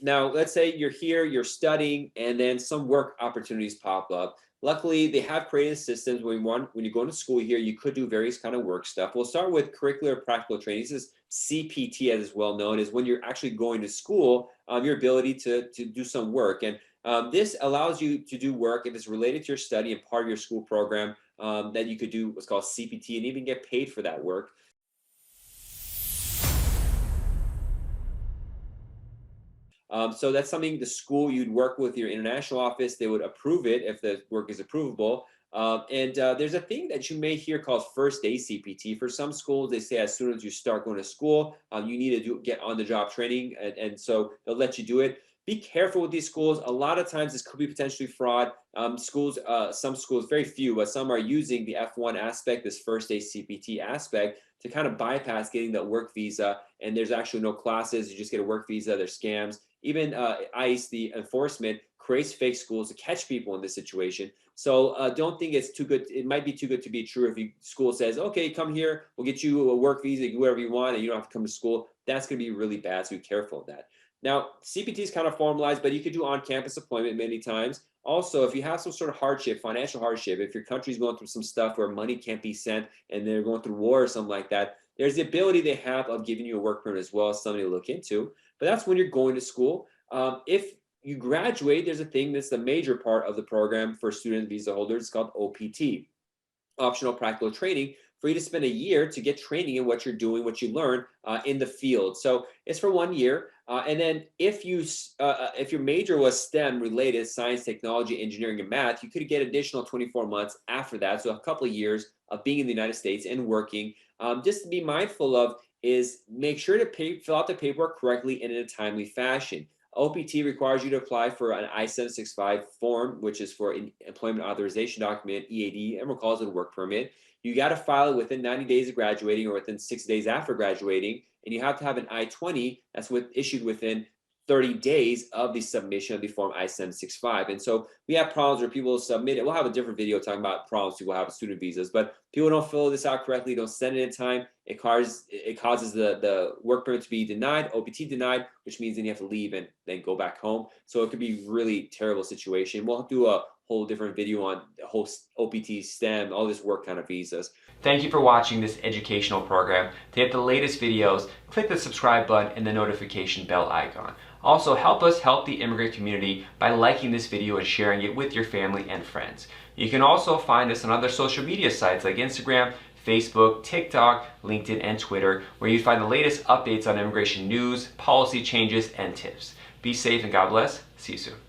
Now, let's say you're here, you're studying, and then some work opportunities pop up. Luckily, they have created systems when you go into school here, you could do various kind of work stuff. We'll start with curricular practical training. This is CPT, as is well known, is when you're actually going to school, your ability to do some work. And this allows you to do work if it's related to your study and part of your school program, that you could do what's called CPT and even get paid for that work. So that's something the school you'd work with your international office. They would approve it if the work is approvable. And there's a thing that you may hear called first day CPT. For some schools, they say as soon as you start going to school, you need to get on the job training, and so they'll let you do it. Be careful with these schools. A lot of times this could be potentially fraud. Some schools, very few, but some are using the F-1 aspect, this first day CPT aspect, to kind of bypass getting the work visa. And there's actually no classes. You just get a work visa. There's scams. Even ICE, the enforcement, creates fake schools to catch people in this situation. So don't think it's too good. It might be too good to be true if your school says, okay, come here, we'll get you a work visa, do whatever you want, and you don't have to come to school. That's going to be really bad, so be careful of that. Now, CPT is kind of formalized, but you could do on-campus appointment many times. Also, if you have some sort of hardship, financial hardship, if your country's going through some stuff where money can't be sent and they're going through war or something like that, there's the ability they have of giving you a work permit as well as something to look into. But that's when you're going to school. If you graduate, there's a thing that's the major part of the program for student visa holders. It's called OPT, optional practical training, for you to spend a year to get training in what you're doing, what you learn in the field. So it's for 1 year. And then if your major was STEM related, science, technology, engineering, and math, you could get additional 24 months after that. So a couple of years of being in the United States and working. Just to be mindful of is make sure to fill out the paperwork correctly and in a timely fashion. OPT requires you to apply for an I-765 form, which is for an employment authorization document, EAD. Everyone calls it a work permit. You got to file it within 90 days of graduating or within 6 days after graduating. And you have to have an I-20 that's issued within 30 days of the submission of the form I-765. And so we have problems where people submit it. We'll have a different video talking about problems people have with student visas, but people don't fill this out correctly, don't send it in time. It causes the work permit to be denied, OPT denied, which means then you have to leave and then go back home. So it could be really terrible situation. We'll do a whole different video on the whole OPT, STEM, all this work kind of visas. Thank you for watching this educational program. To get the latest videos, click the subscribe button and the notification bell icon. Also, help us help the immigrant community by liking this video and sharing it with your family and friends. You can also find us on other social media sites like Instagram, Facebook, TikTok, LinkedIn, and Twitter, where you find the latest updates on immigration news, policy changes, and tips. Be safe and God bless. See you soon.